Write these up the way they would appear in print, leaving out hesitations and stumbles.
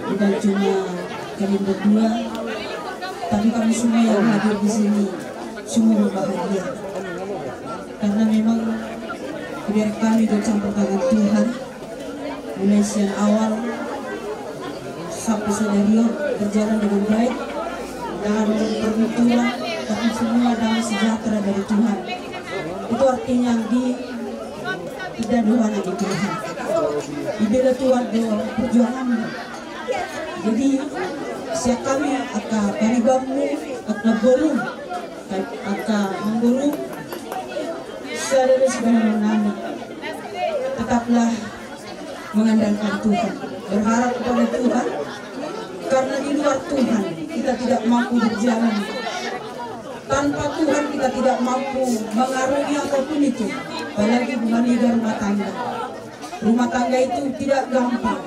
Bukan cuma kalian berdua, tapi kami semua yang hadir di sini semua berbahagia. Karena memang biar kami bercampur tangan Tuhan mulai siang awal sampai sore berjalan dengan baik dan bermutuan, tapi semua damai sejahtera dari Tuhan. Itu artinya tidak doa lagi Tuhan. Dibela Tuhan doa perjuangan. Jadi siap kami akan paribamu akan borong akan memborong saudara segala nama. Tetaplah mengandalkan Tuhan, berharap kepada Tuhan, karena di luar Tuhan kita tidak mampu berjalan. Tanpa Tuhan kita tidak mampu mengarungi apapun itu, apalagi menganikan rumah tangga. Rumah tangga itu tidak gampang.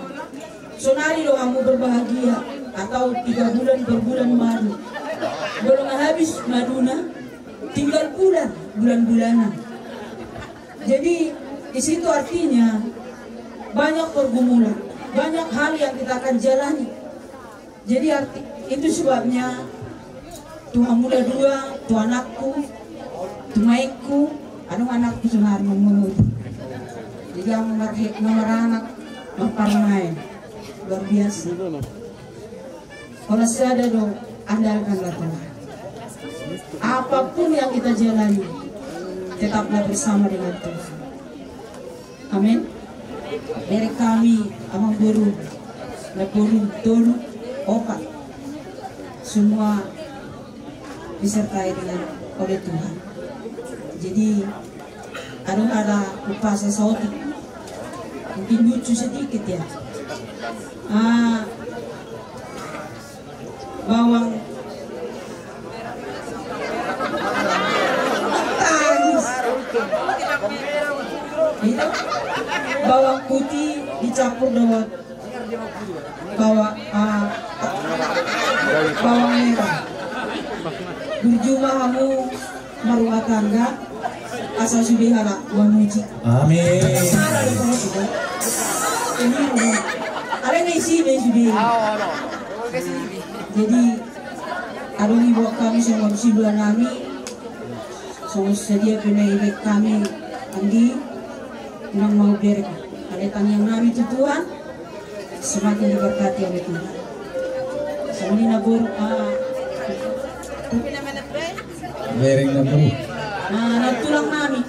Sonari doamu berbahagia, atau 3 bulan berbulan madu. Belum habis maduna, tinggal bulan-bulanan. Jadi di situ artinya banyak pergumulan, banyak hal yang kita akan jalani. Jadi itu sebabnya Tuhan muda 2, Tuhan anakku, Tumaikku, anakku sungar memunut. Jadi yang nomor anak memparmai luar biasa. Kalau saya dong, andalkanlah Tuhan. Apapun yang kita jalani, tetaplah bersama dengan Tuhan. Amin. Dari kami, amang guru, lepuru, tolu, opat, semua disertai dengan oleh Tuhan. Jadi ada upah sesuatu, mungkin lucu sedikit ya. Bawang itu bawang putih dicampur dengan bawang merah. Berjumlah kamu merumah tangga asal sudihara memuji. Amin. Ini ada yang isi deh sudah. Jadi aduh ibu kami semua si dua nami semua sedia penairik kami andi yang mau berek ada tanya nami itu Tuhan semakin diberkati oleh Tuhan. Semua ini nabur bereng nabur. Natulang nami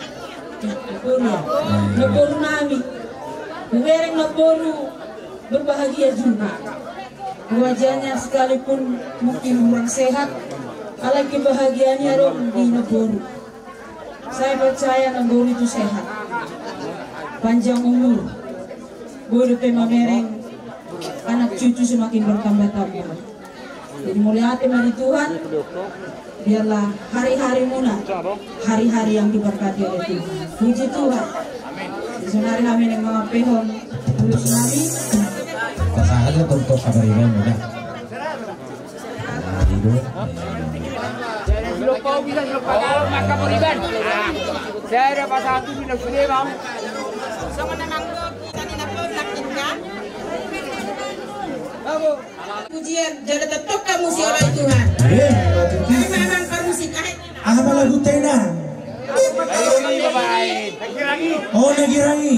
nabur nami bereng nabur berbahagia juga. Wajahnya sekalipun mungkin kurang sehat, ala kebahagiaannya dong di Neboru. Saya percaya Neboru itu sehat, panjang umur, boleh pemamereng, anak cucu semakin bertambah-tambah. Jadi mulai hati dari Tuhan, biarlah hari-hari muna, hari-hari yang diberkati oleh Tuhan. Puji Tuhan. Senari kami yang mengapehon, tulus kami. Pasangannya untuk kabar ini mudah. Hidup. Belum kau bisa kalau maka beriban. Saya ada pasal itu bilang sudah bang. Sama dengan tadi nak nakitkan. Babu. Pujian jadi tetap kamu si oleh Tuhan. Memang kamu si kahit. Apa lagu tena? Oh Negirangi.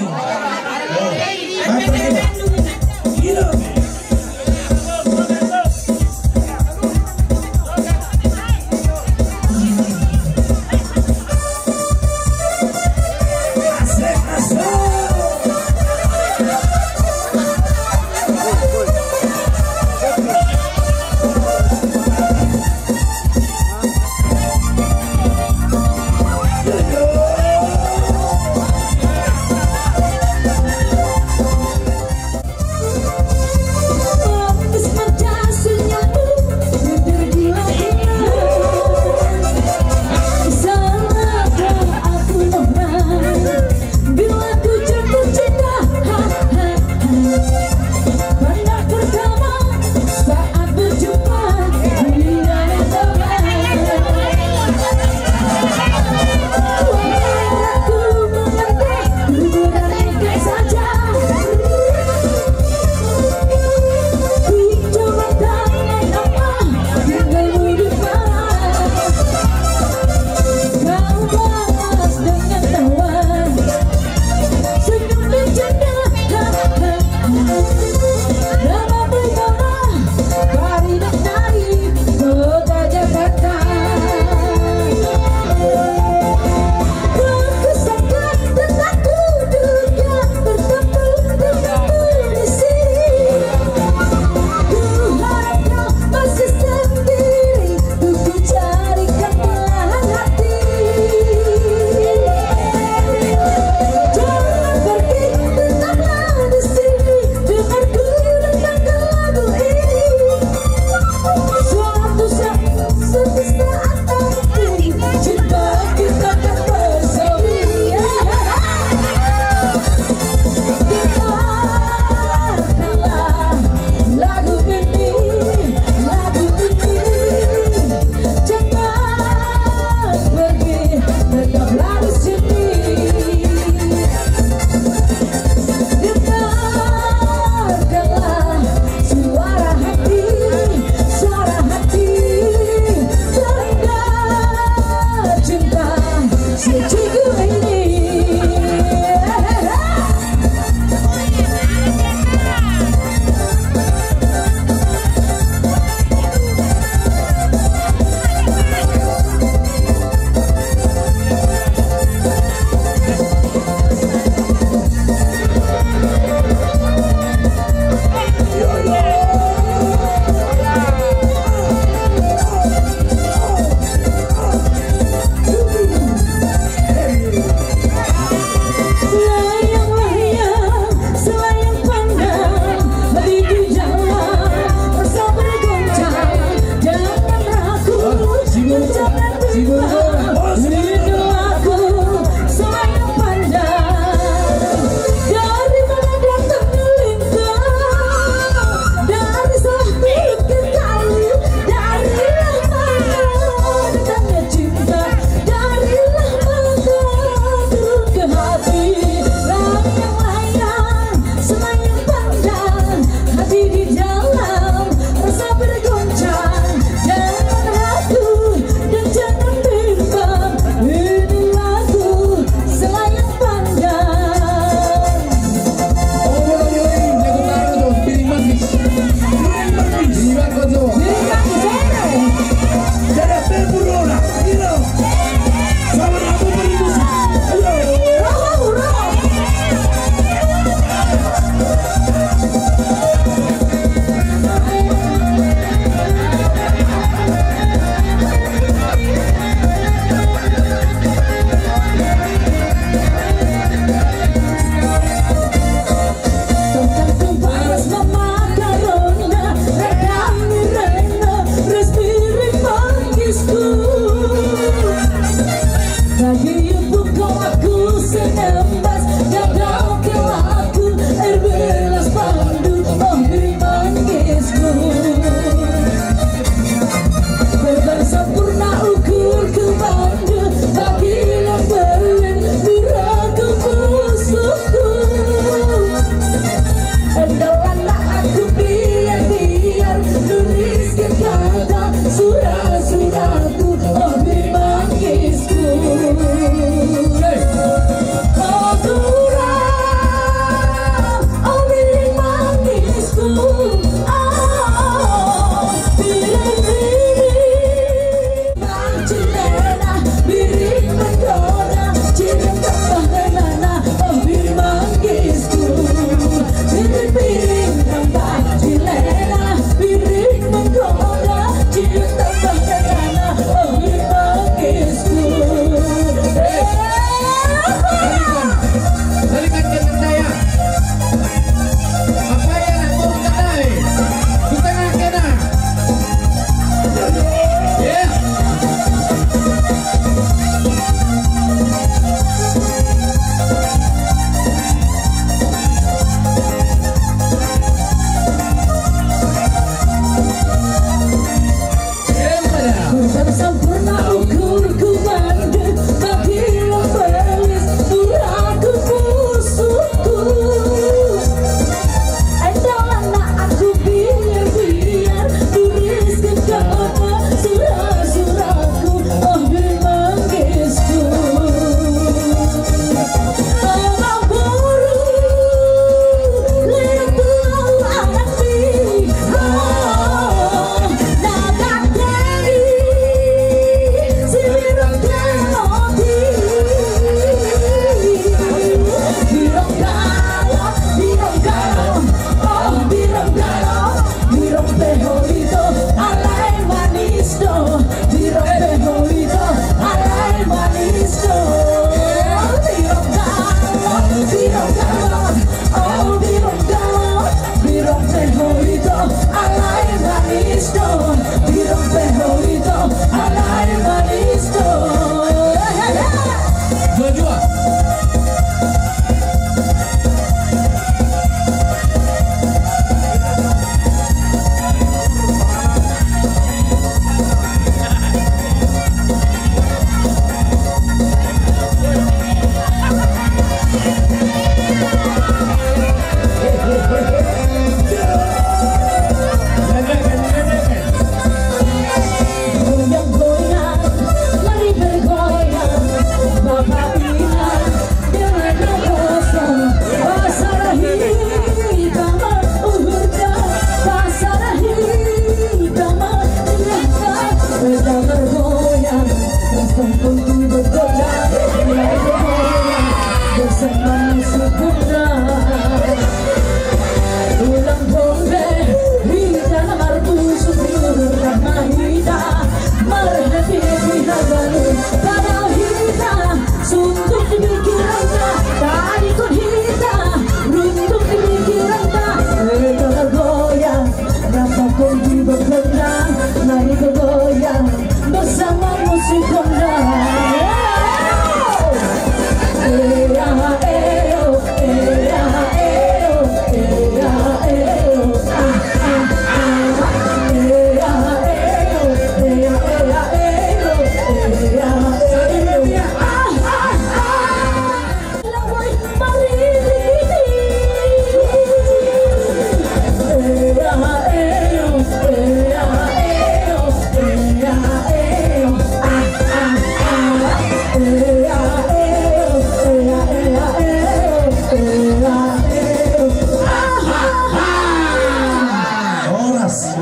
atas.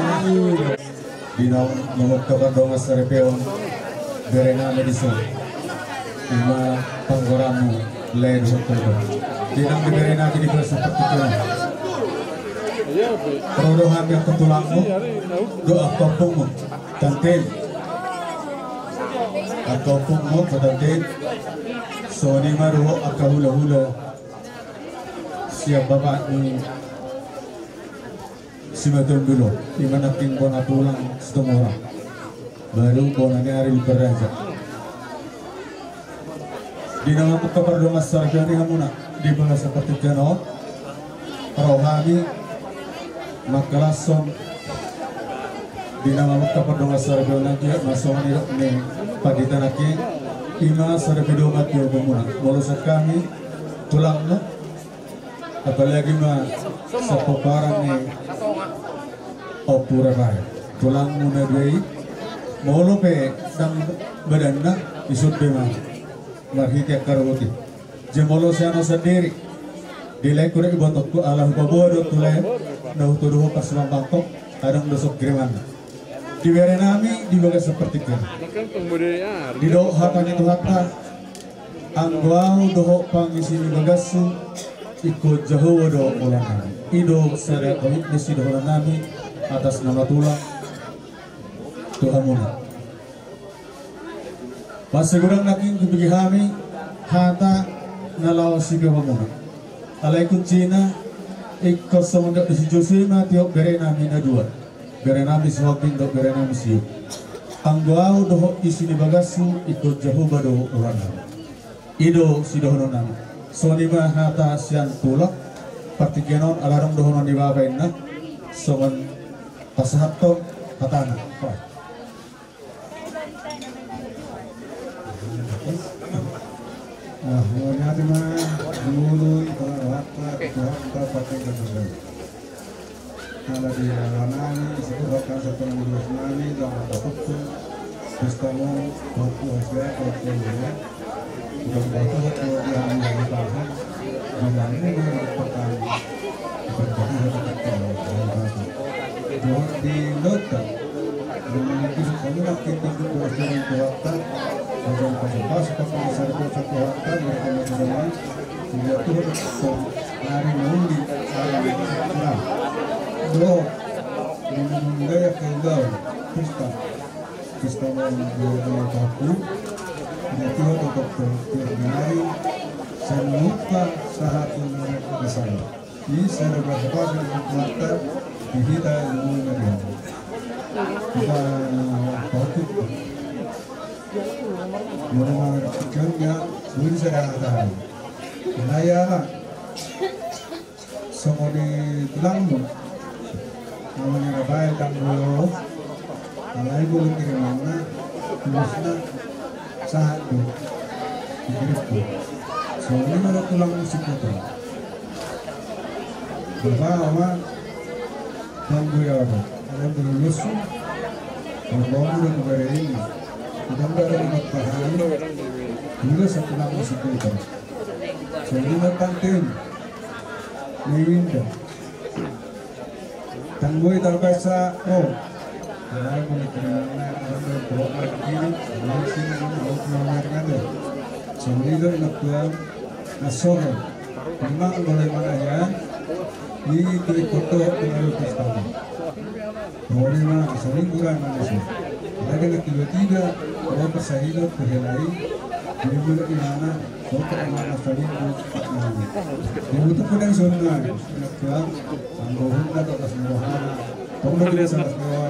Dino nomor kabardongas sa repeon berena medison. Ima panggoramu lain hotodo. Dinang berena di seperti itu. Rodohan yang ketulangmu doa kopungmu tantin atau kopungmu tantin soni maruho akahula-hula siap bapak ni si matun dulu di mana tinggal tulang setengah orang baru bonanya hari beraja di nama keperluan masyarakat yang muna di bawah seperti keno rohani makalason di nama keperluan masyarakat nanti masuk ni pagi tanaki ima sarapidong at yung muna molusat kami tulang no apalagi mah sa paparang ni opura kaya tulang muna doi molo pe dang badan na isud pe mah marhitiak karawati jemolo siano sendiri dilai kure ibotok ku alah pabodo tulai na utuduho pas mambangkok adang dosok kiriman di berenami di bagai seperti itu di doh hatanya itu hatta anggau doh pangisi di bagasu ikut jauh doh ulangan ido sada komit di doh nami atas nama tulang Tuhan muna masih kurang lagi kebagi kami hata nalau si muna alaikut Cina ikut semudah di Josema tiok berenami na dua berenami suapin dok berenami siu angguau doh isi di bagasu ikut jauh doh ulangan ido si doh nami soni mah hata sian tulak partikenon alarang doh non di babain na soman pasahato hatana Wanya di mana dulu kalau waktu pakai kemudian kalau di ranani sebutkan satu minggu nani dalam waktu sistem waktu hasilnya waktu ini dan waktu yang dibahas membangun merupakan di nota memiliki semua titik berjalan ke waktu dan pas pasar satu waktu mereka mengenai tidak turun hari mundi nah do menggaya kegau sistem yang baku jadi untuk terjadi semuka saat ini kesana ini saya berharap mata kita mengenai kita batuk Murah kerja sulit sedang Naya semua di tulangmu namanya Rafael Tanggulo kalau ibu kirim mana tulisnya saat itu dikirimku soalnya ada tulang musik itu bahwa Tanggulo apa ada lulus kalau udah kembali ini udah ada di paham juga setelah musik itu soalnya tantin Niwinda Tangguy terpaksa oh karena mengenai ada beberapa kiri masih mau mengenai ada soalnya itu nasoro memang boleh mana ya ini ikut pengaruh pertama boleh mana sering kurang manusia ada tiba-tiba orang persahidot berhelai ini juga di mana untuk anak saling dibutuhkan yang sunnah nak anggohun atau kasmewah kalau kita salah semua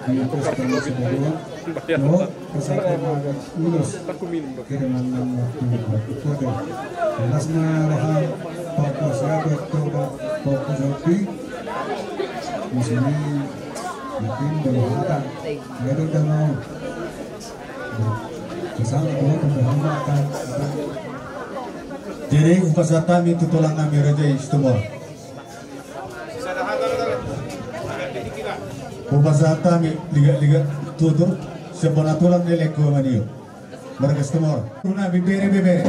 di atas tanah semua no kesatuan ulus kiriman waktu itu ada jelasnya rahang papa saya bertoba papa Zofi di sini mungkin belum ada ada udah mau kesana dua pembahasan jadi upasatan itu tulang kami raja istumor upasatan liga tutur sebenarnya tulang nilai ke maniu mereka istumor tuna bibere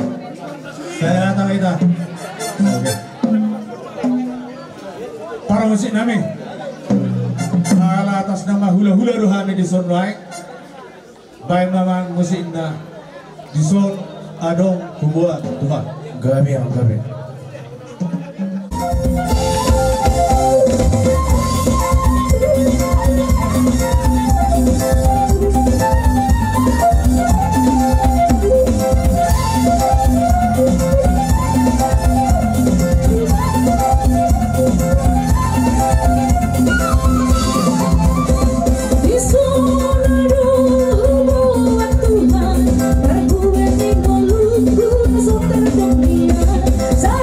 saya tahu itu para musik nami sama hula-hula rohani di son right. Baik memang musiknya di son adong kumbulan Tuhan. Gabe ang gabe. Sa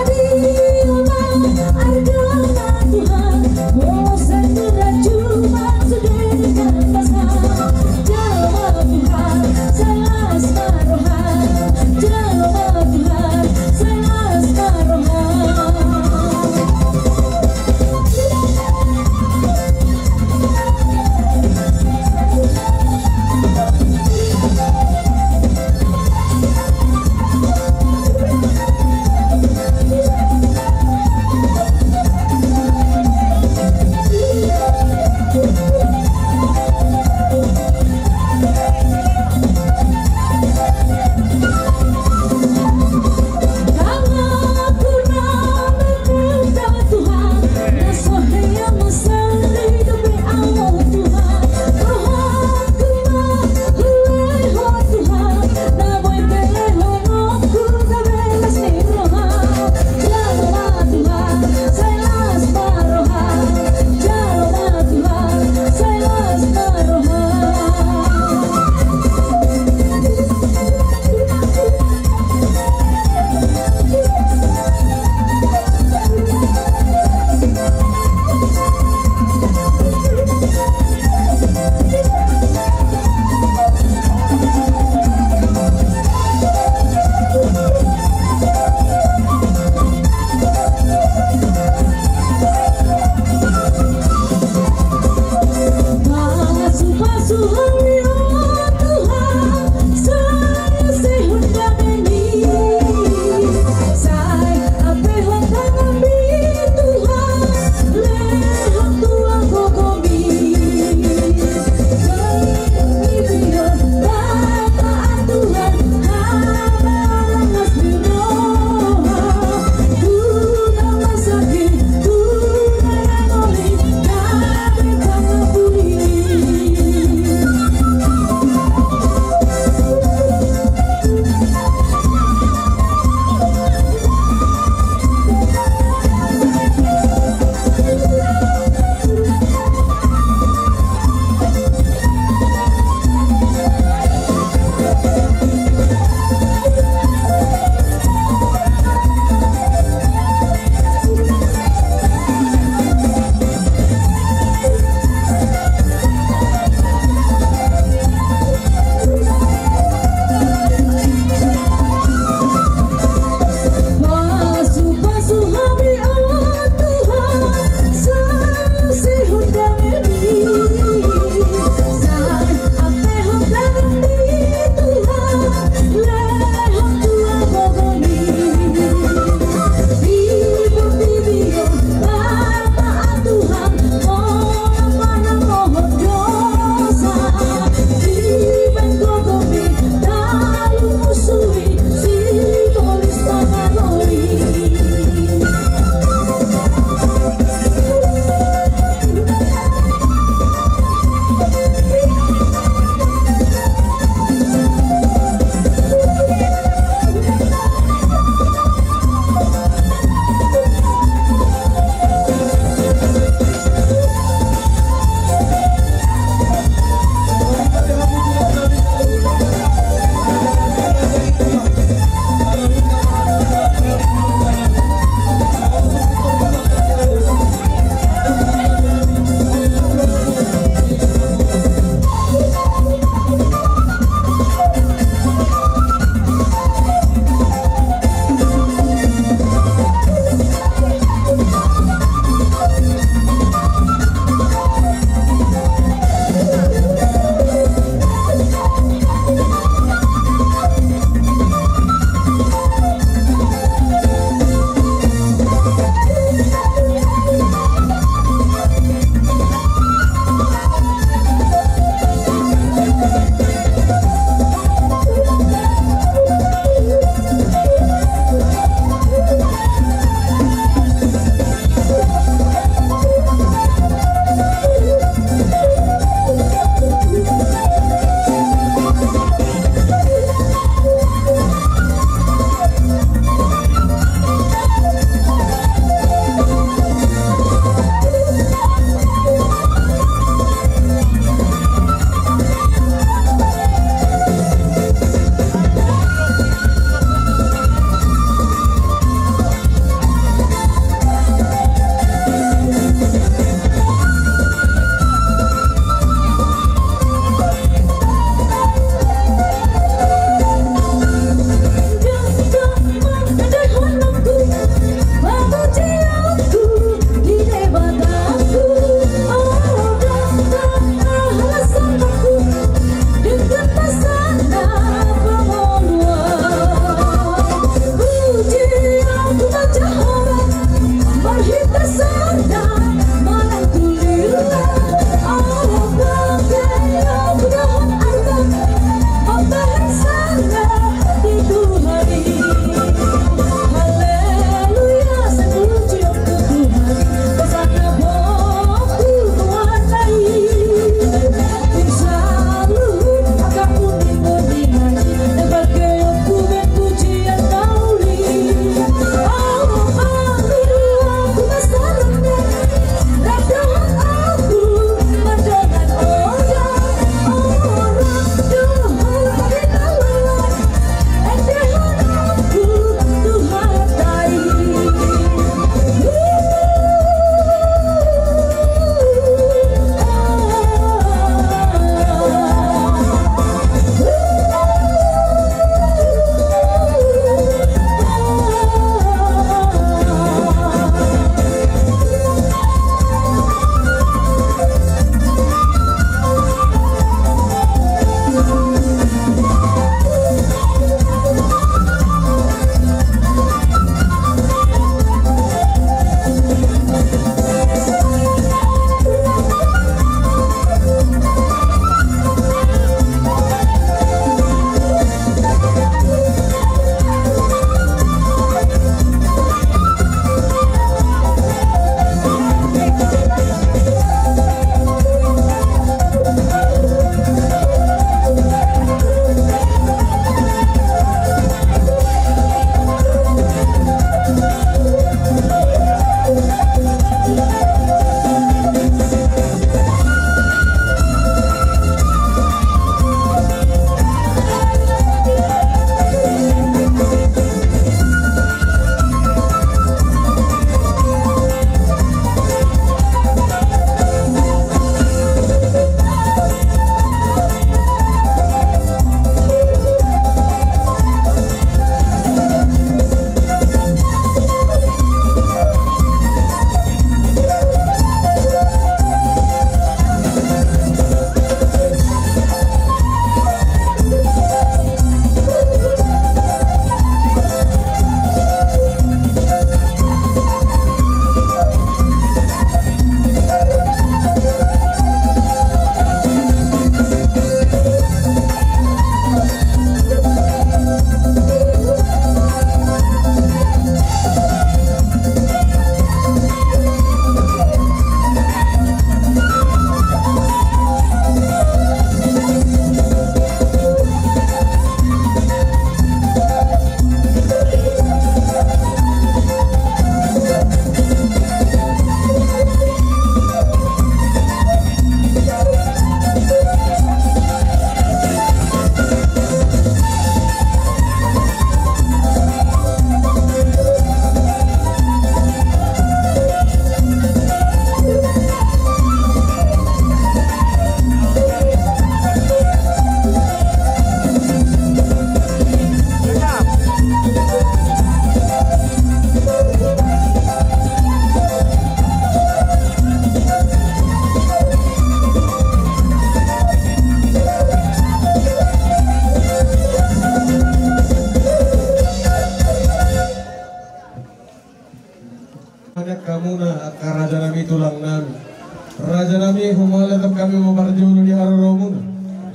pemalatam kami memarjulu di Hararomun.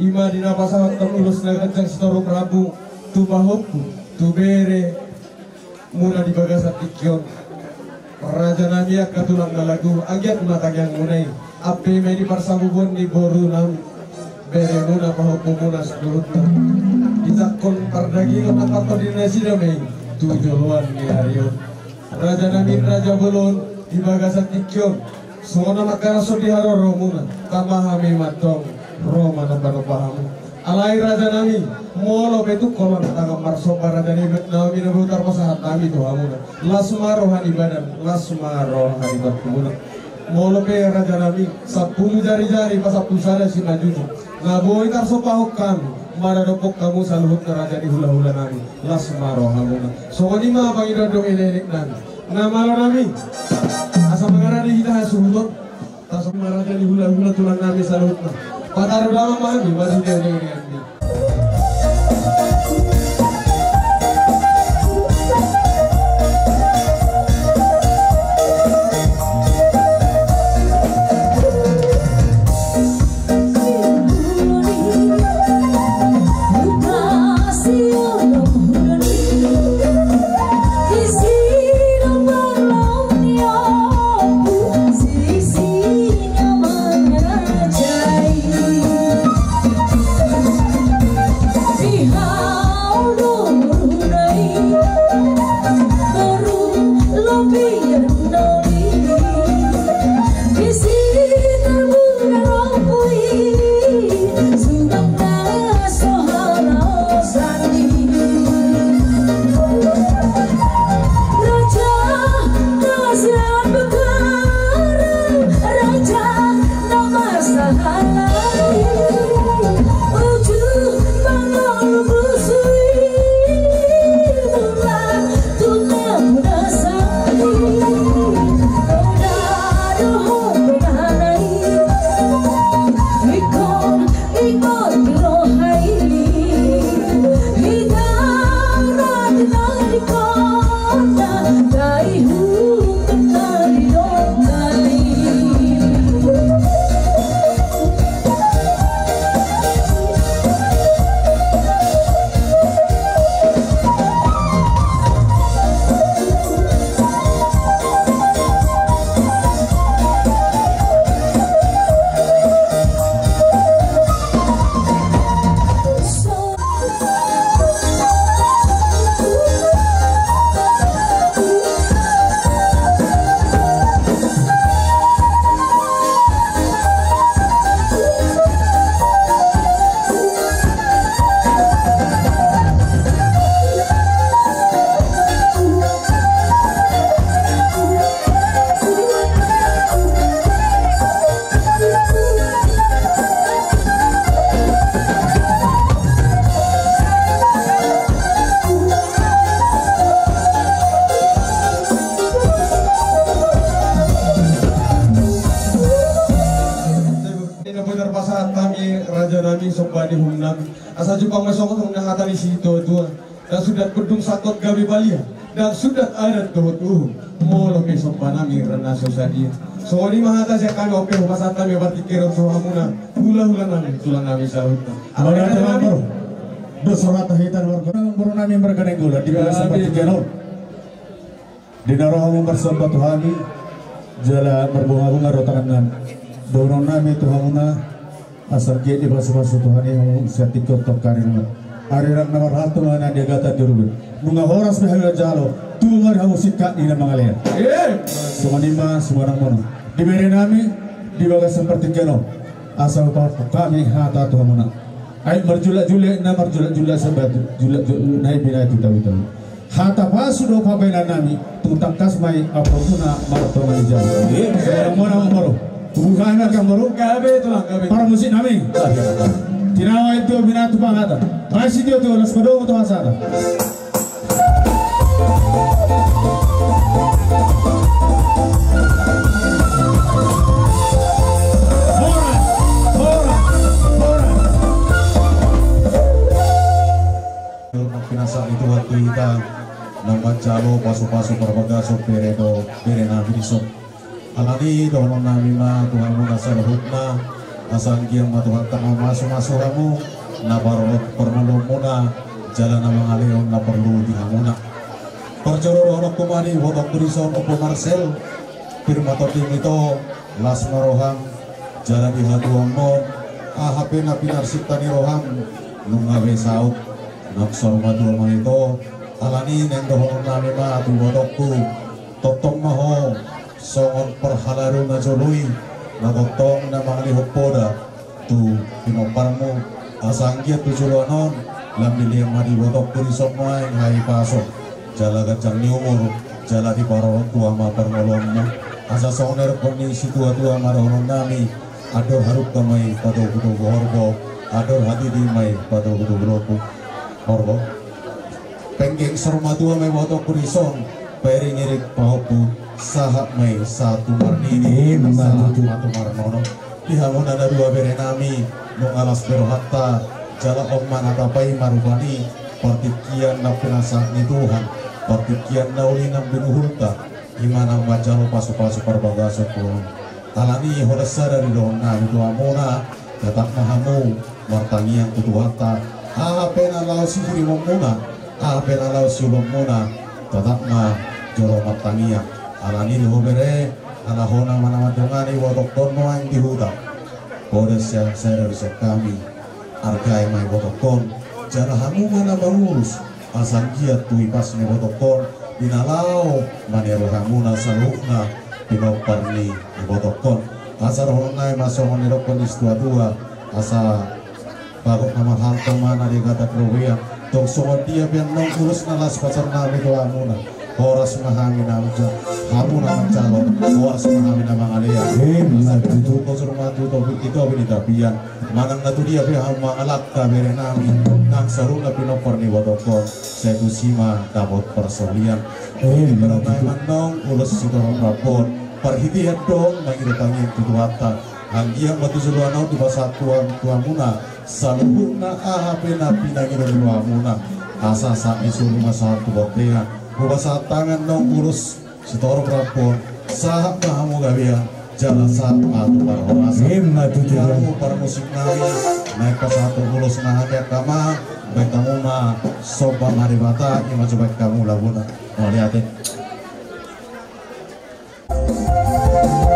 Ima di napasawat terulus na kancang setoro Prabu tu bahopku tu bere muna di bagasat ikyon. Raja nami katulang na lagu agyat matagyang munay. Ape may di parsabubon ni boru nami. Bere muna pahopku muna seluruhnya. Itakon pardagingon ang patodinasi damay tujuan ni Aryon. Raja nami Raja Belon di bagasat ikyon. Sumona makaraso di Haroro muna tamahami matong Roma nambano pahamu alai raja nami molo betu kolon taga marso para dari nami nabutar pasahat nami tu hamuna lasmaro hani badan lasmaro hani batkumuna molo pe raja nami 10 jari-jari pasapul sada si majuju ngaboi tarso pahok kami mara dopok kamu saluhut na raja di hula-hula nami lasmaro hamuna so kanima bang idodong elenik nami ngamalo nami asa mengarani kita hasuhut tasok maraja di hula-hula tulang nami saluhut na Pataru dalam mandi masih dia dengan ini. Asa Jepang mesok mengatani situ tua dan sudah gedung sakot gabi balia dan sudah ada tuhut molo besok panami rena sosadia so di mahata saya kami ope pasata me batikero so hamuna hula-hula nami tulang nami salutna Mana teman do sorata hitan warga buru nami bergadang gula di bahasa batikero di narohamu bersama Tuhani jala berbunga-bunga rotangan dorong nami Tuhamuna asal dia di bahasa Tuhan yang setikot tokarin ariran nomor hatu mana dia kata dirubin bunga horas behaya jalo tungar hamu sikat di nama kalian semua lima semua orang mono diberi nami di bagas seperti keno asal kami hata Tuhan mana ay marjula-jula na marjula-jula sabat jula-jula naik bina itu tahu hata pasu do pabena nami tentang kasmai apapuna maraton manijal semua orang mono bukan kamu kabe tulang kabe para musik nami tinawa itu binatu pangata masih dia tuh las kodong tuh asada Pinasa itu waktu kita membaca lo pasu-pasu perbagaso peredo perena birisok alani dono nami ma Tuhan mu nasalhutna asanggiang ma Tuhan tama masuk kamu na perlu muna jalan nama ngaleon na perlu dihamuna percoro ono kumari wotok berison opo Marcel firma totim itu las maroham jalan di hatuamon AHP na pinarsiptani roham nungawe saut naksor maduama itu alani neng dohon nami ma tu wotokku totong maho songon perhalaru na jolui na totong na mangali hopoda tu pinoparmu asanggia tu jolonon lam diliem madi wotok kuri somai ngai pasok jala gacang ni umur jala di parong tua ma pernolongmu asa soner kondisi tua marohon nami ador haruk kamai pada kudu horbo ador hati di mai pada kudu broku horbo penggeng serma tua mai wotok kurison peri ngirik paupu sahak mai satu marnini satu marmono dihamun ada dua berenami nung alas berohatta jala omman atapai marubani partikian na pinasakni Tuhan partikian na uli ng binuhulta imana majalo pasu-pasu parbagasot Tuhan alani hodasa dari doon na ito amuna datak mahamu martangiang tutuhata ahapena lao sihiri muna ahapena lao siulong muna datak ma jolo martangiang alani dihobere alahona manamadungani wotok tono ang dihuda bodes yang saya dari kami argai mai wotokon jara hamu mana barulus asan giat tui pas ni wotokon dinalau manero hamuna salukna pinoparni ni wotokon asar honai masongon nirokon istua asa bagok nama halto mana dia kata krowian tong songon dia biar nong urus nalas pasar nami doa muna horas mahami namja hamu nama calon horas mahami nama alea itu kosur matu topik itu abini tapian manang natu dia be hama alak ka bere nami nang saru na pinopor ni wotokon setu sima dapat persolian beranai manong ulus sidorong rapor perhitian dong bagi datangin tutuhata anggia matu suluanau di pasar tuang muna saluhuna ahp na pinangiro dua muna asa sa isu rumah satu botean bahasa tangan nong urus sitorong rapor sahab mahamu gabian jalan saat atau para horas jamu para musik naik pas satu ulus nahagia kama baik kamu ma soba maribata ima coba kamu laguna mau lihatin Hallelujah.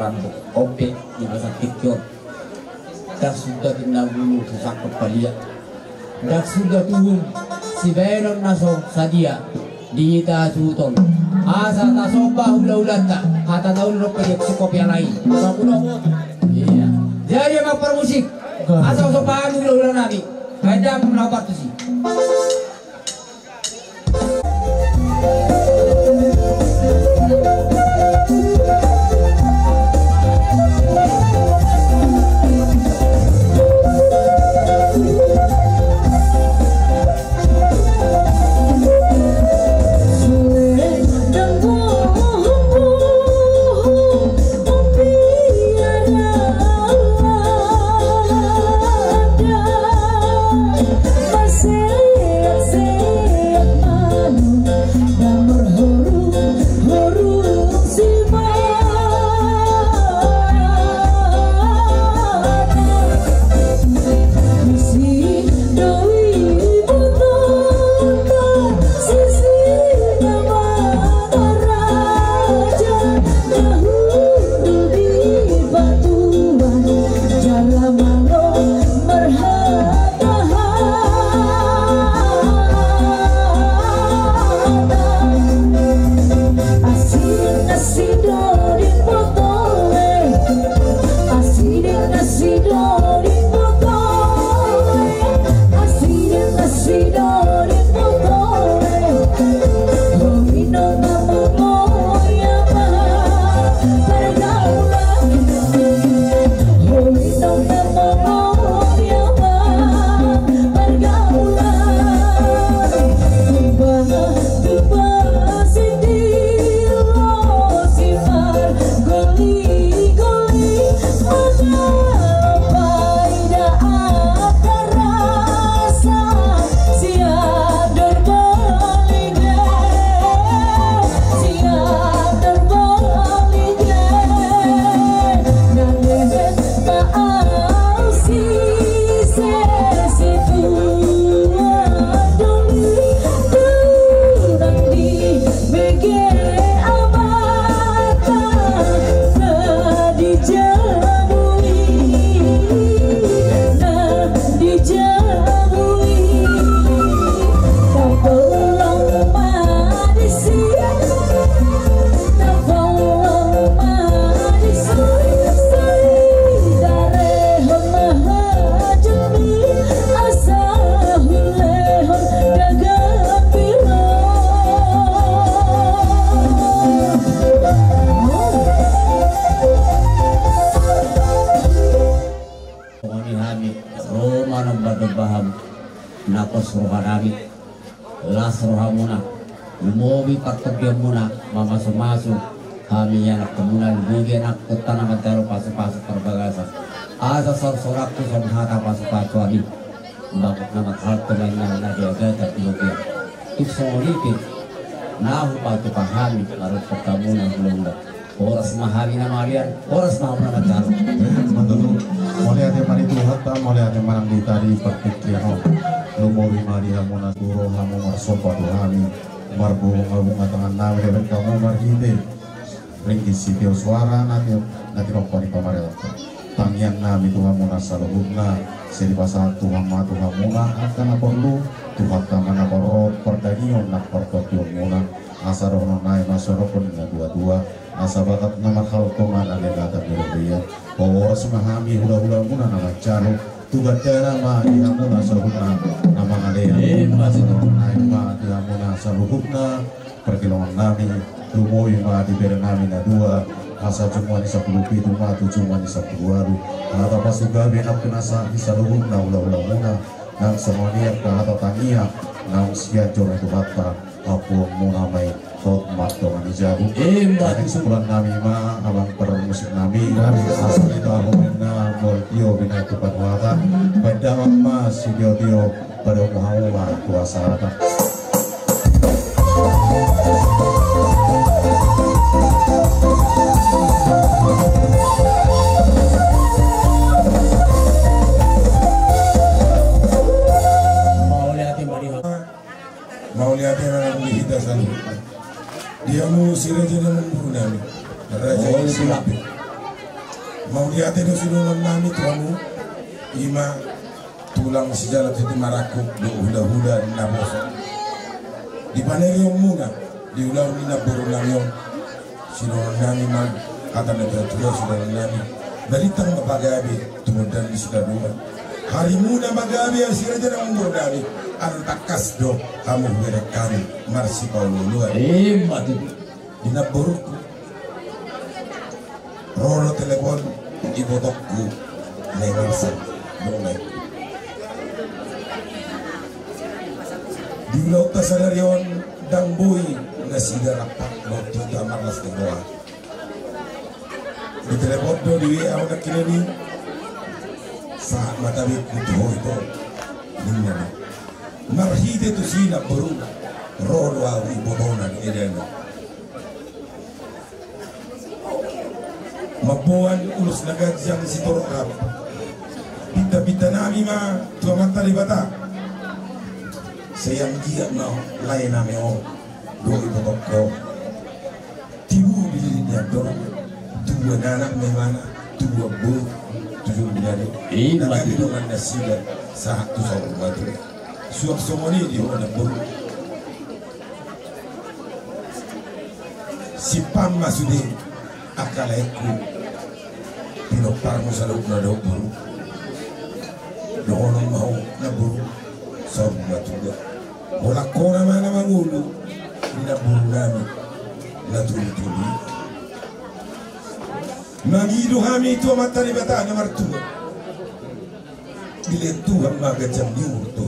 rambut ope di masa tikyor dak sudah dinabulu kesak kepalia dak sudah tuhun si beron naso sadia dita suton asa tasoba hula-hulata kata tahun lo proyek cukup yang lain sakuno iya jadi mak permusik asa sopan hula-hula nabi kadang melapat sih. Nakos rohanami las rohamuna lumobi partabian muna mama semasu kami anak kemunan bugi anak ketana mentero pasu-pasu terbagasa asa sor-sorakku samhata pasu-pasu adi bakut nama hal temenang nadia gata pilokia tuksonoliki nahu patu pahami harus pertamunan belum oras mahami nama alian oras maham nama caro Mantul mulai ada mari Tuhan tak mulai ada marang di tadi pertiklian lumori Maria muna turo hamu marsopa Tuhami marbu ngabunga tangan nawe dan kamu marhide ringkis sipil suara nanti romponi pamarel tangian nami Tuhan muna saluhubna seri pasal Tuhan ma Tuhan muna akan perlu Tuhan taman aparo perdagion nak perkotion muna asarono nae masorokon na dua-dua asa bakat nama khalkoman alegata birobiya oras mahami hula-hula muna nama caro tugas nama dihamuna saluhubna nama alea naik ma dihamuna saluhubna perkilongan nami lumoi ma diberi nami na dua asa cuma di 10 pitu ma tu cuma di 10 waru atau pasuga benak kenasa di saluhubna hula-hula muna nang semuanya ke atau tania nang sia jora itu bata aku muna mai tot mato manijabu tadi sebulan nami ma abang permusik nami asal itu aku minna boltio bina itu padwata pada mama si tio pada muhawa kuasa ta mau lihat yang kita sana dia mau sirajana membunuh raja Islam mau lihat itu sinulon nami tuamu ima tulang sejarah itu marakuk do huda-huda na boso di paneriong muna di ulang ni na buru namyon sinulon nami mag kata netra sinulon nami balitang mapagabi tumudan di sila dua hari muna magabi ang sila dyan ang buru nami ang takas do kamu berekan marsi paulo luar mati di na buru rolo telepon ibotokku nengarsa boleh di laut tasadarion dang boy na sida rapat lo tita marlas de doa di telepon do di WA na kineni saat matabi kutuho ito ninyo marhide tu sina baru rolo au ibotonan edena mabuan ulus nagadyang si Torokap bita-bita nami ma tua matali bata sayang dia na lain nami o do ibobok ko tibu bililinya dorong dua nanak memana dua bu tujuh binari nanti dengan nasibat saat tu sama batu suap somoni di mana buru si pam masudin akalaiku pinopar mo sa loob na daw buru noon ang maho na buru sa matuga wala ko naman na mangulo na buru namin na tuloy-tuloy magido kami ito matali bata na martuga diletuhan magajam niyo ito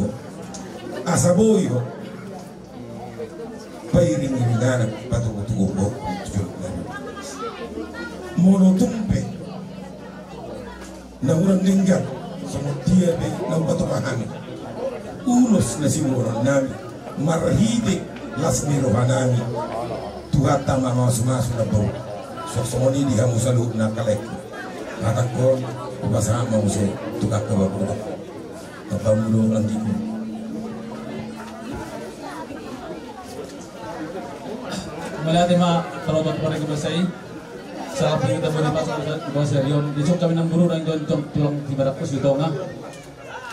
asaboyo pairing-iringanap patugo-tugo ko monotumpe na urang linggan sa mutiya ng batukahan unos na simuran namin marahide las nirohan namin tuhata mga sumaso na bro so sumoni di hamu sa loob na kalek katakon upasama mo siya tukak na babudak kapamulo ang diko Malati ma perobat pada kebasai salah kita boleh pasal bahasa Rion disok kami nang buru nang tulang di barakus di tengah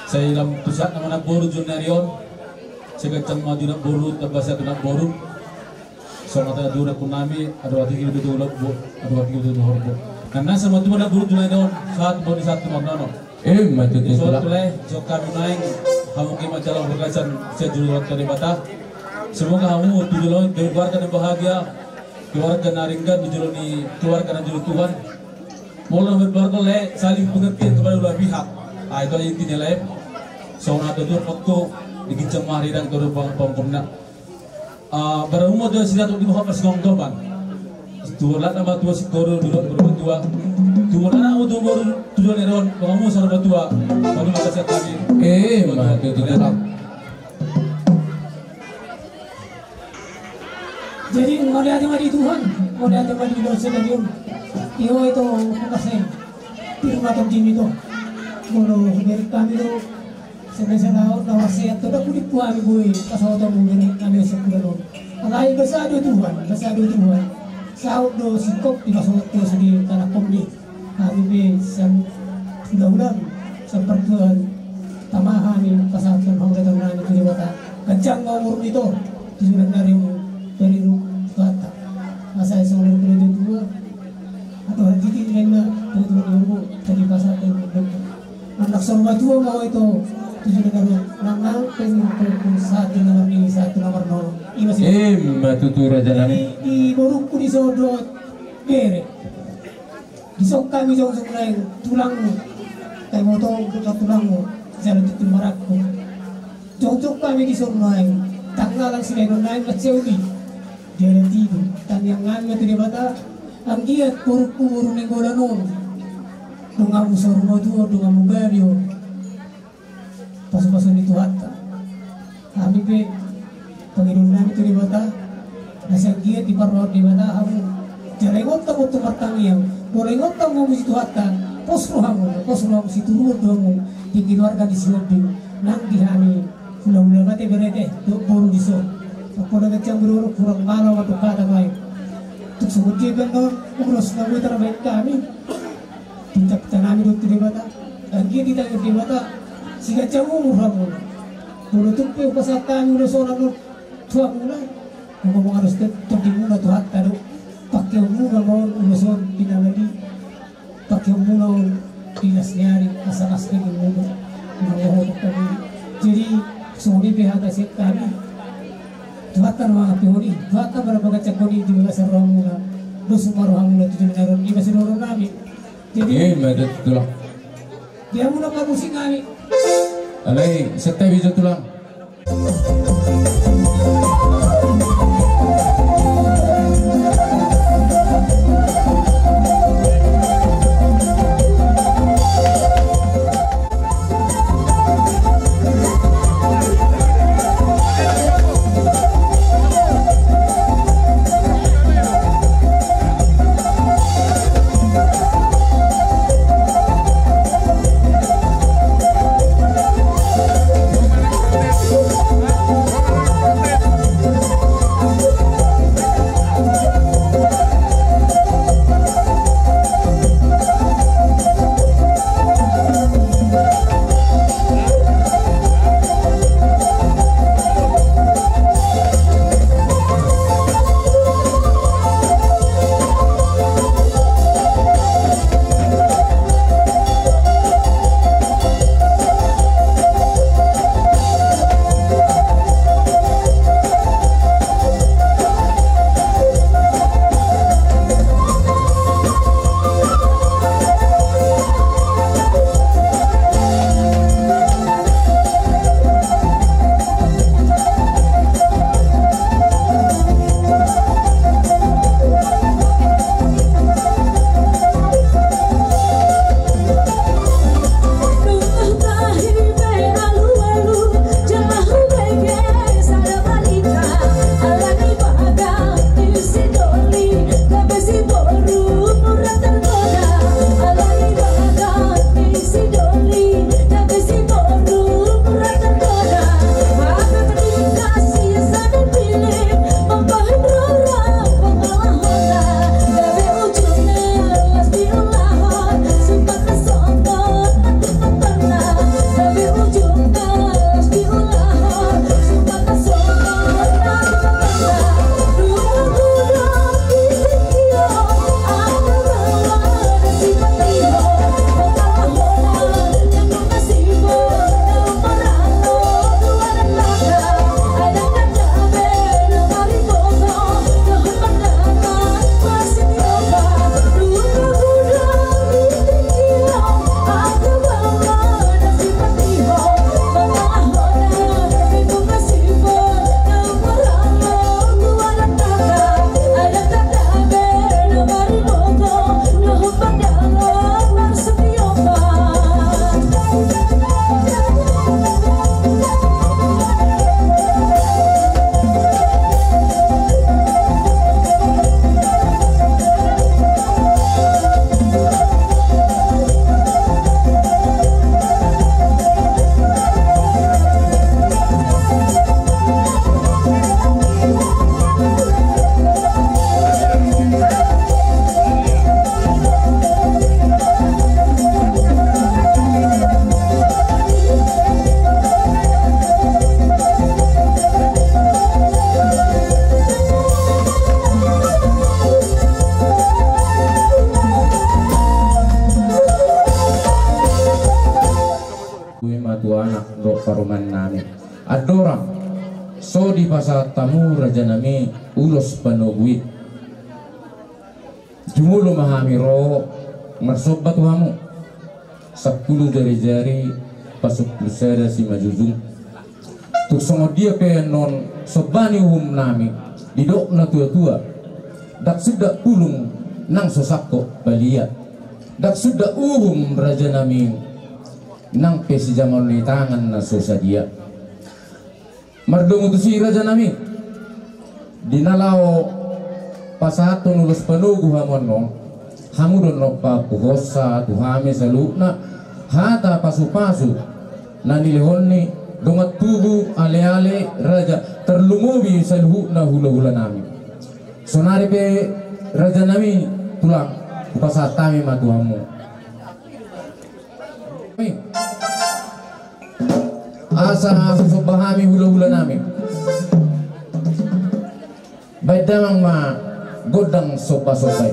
saya dalam pusat nama nak buru Junarion saya kacang maju nak buru terbahasa tu nak buru so mata dua kunami ada waktu kita tu lok bu ada waktu kita tu horbo karena sama tu nak buru Junarion saat buru satu mana mati so tu leh so kami naik kamu kima jalan berkacan saya jual dari bata semoga kamu tujuan keluarga yang bahagia keluarga naringgan dijuluni keluarga yang julu Tuhan mulai berkeluarga le saling pengertian kepada dua pihak itu intinya le sauna tutur waktu dikincang mari dan kedua pengkomna berumur dia sudah tu di bawah pasang doban tuan nama tua si koru dulu berdua tuan anak itu baru tujuan eron kamu sarwa tua baru makasih kami mati tidak. Jadi mari Tuhan, mari dosa dan iyo itu kasi firma tong tim itu, mono dari kami itu sebesar nawasi atau dah kulit kuami boy pasal itu mungkin kami sekurang. Alai besar Tuhan, saud do sikop di pasal itu sedih tanah komdi, kami be sang mudah-mudahan seperti tamahan pasal itu orang orang itu juga kencang ngomong itu sudah dari bata masa seorang penduduk tua atau hati lainnya penduduk ilmu jadi pasal itu anak seorang tua mau itu tujuh negara nang pun satu nomor nol ini masih matutu raja di borukku di sodot bere di sok kami jauh lain tulangmu kayak motong tulangmu jalan itu marakku jauh kami di sok lain tanggal sini lain macam dia tidur dan yang ngambil di bata ang giat puru nenggola non dungamu sormo dua dungamu gario pas-pasan itu hatta kami pe pengirungan itu di bata nasi giat di parlor di bata kamu jalengot kamu tuh pertanyaan bolengot kamu itu hatta pos rohamu situ ruang doamu tinggi warga di sini nang di kami ulang mati berete baru di sana aku dah kecam berurut kurang malam atau kata baik. Untuk sebut dia benar, urus nabi terbaik kami. tindak tanami dot di mata lagi kita di mata siga camu muramu ulo tupi pasatami ulo sora ulo tua mula ngomong harus terdi mula tuhat tado pakai mula mau ulo sora pinamadi pakai mula dinas nyari asalas ke mula ngomong kami jadi suri pihak asyik kami tuatan mga pihuri tuatan para pagkakakoni di mga sarang mula dosu maruhang mula tujuh naron iba sinurong namin jadi medet tulang dia mula kamusin kami alay setay video tulang paruman nami adora so di pasar tamu raja nami ulos panogwi jumulo mahami ro marsobat wamu 10 jari-jari pasuk lusada si majuzung tuk songo dia pe non sobani hum nami didok na tua-tua dak sudah pulung nang sosako balia dak sudah raja nami nang pesi zaman ni tangan na sosa dia mardong si raja nami dinalao pasato nulus panugu hamon no hamudon no pa puhosa tuhame salukna hata pasu-pasu nanilihonni dongat tubu ale-ale raja terlumubi salhukna hula-hula nami sonari pe raja nami tulang pasatami matuhamu asa subahami hula-hula namin. Baik damang ma godang sopa-sopa.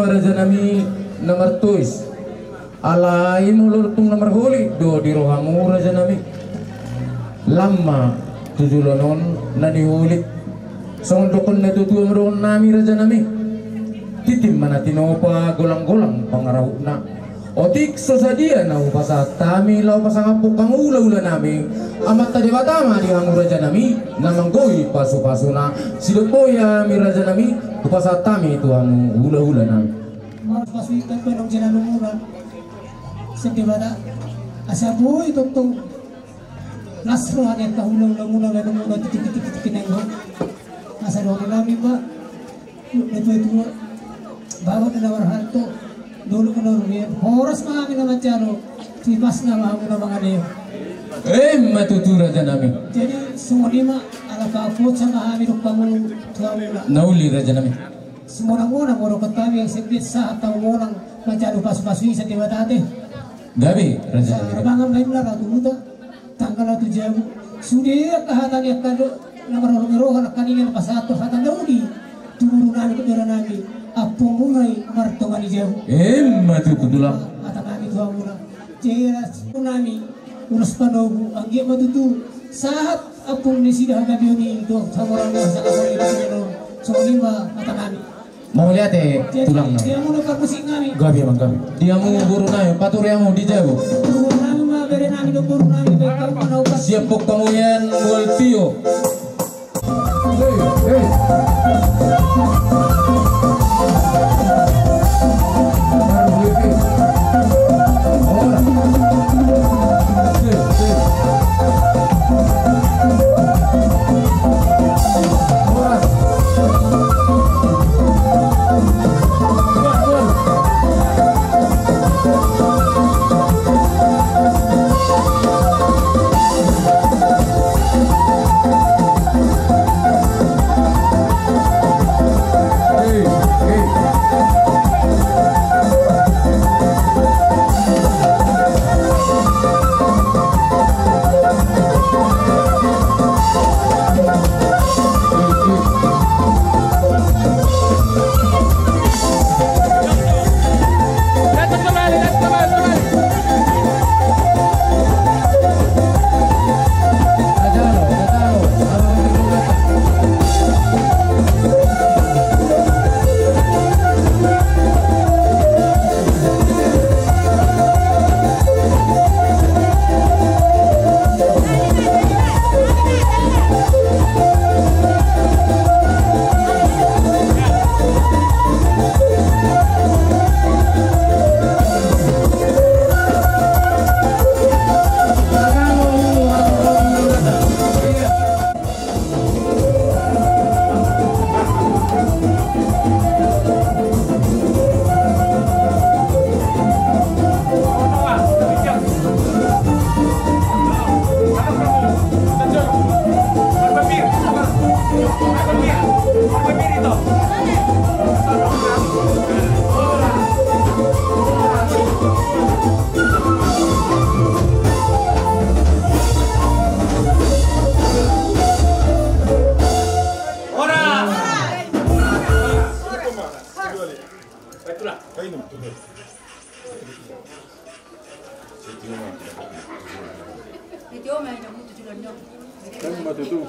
Raja nami nomor tuis alai mulur tung nomor huli do di rohamu Raja nami lama tujulonon nani hulit sondokon na tutu meron nami Raja nami titim mana tinopa golang-golang pangarahuna otik sosadia na upasa tami lau pasangapu kang ula-ula nami amat tadi batama di hangu Raja nami namanggoi pasu-pasuna sidopoya mi Raja nami upasa tami itu hangu ula-ula nami pasu ikan penong jalan umuran sedih bada asabu itu tuh nasrohan yang ulang-ulang dan umuran titik-titik nengok asa doang nami pak itu bawa nawar hantu dulu menurun horas mami nama calo tipas nama aku nama ngade matutu Raja nami jadi semua lima ala kaput sama kami kamu tuamula nauli Raja nami semua orang baru ketahui yang sedih saat tahu orang mencari pas-pasui setiap tadi gabi Raja nami bangun lain lah ratu muda tanggal 7 jam sudah kehatan yang kado nomor roh akan ingin pas satu hatan daudi turun nami ke dalam nami apa mulai martongan jauh matutu tulang mata kami tua mula jelas nami urus panogu anggi matutu saat apung di sidah gabioni do sama orang yang sangat solid di semua lima mata kami mau lihat tulang nami dia mau lepas musik kami gabi emang gabi dia mau buru nami patur yang mau dijauh buru nami mah beri nami do buru nami baik kau mana upas siap pok kamuyan mual tio Itu mah yang butuh jualan nyok. Kan matutu.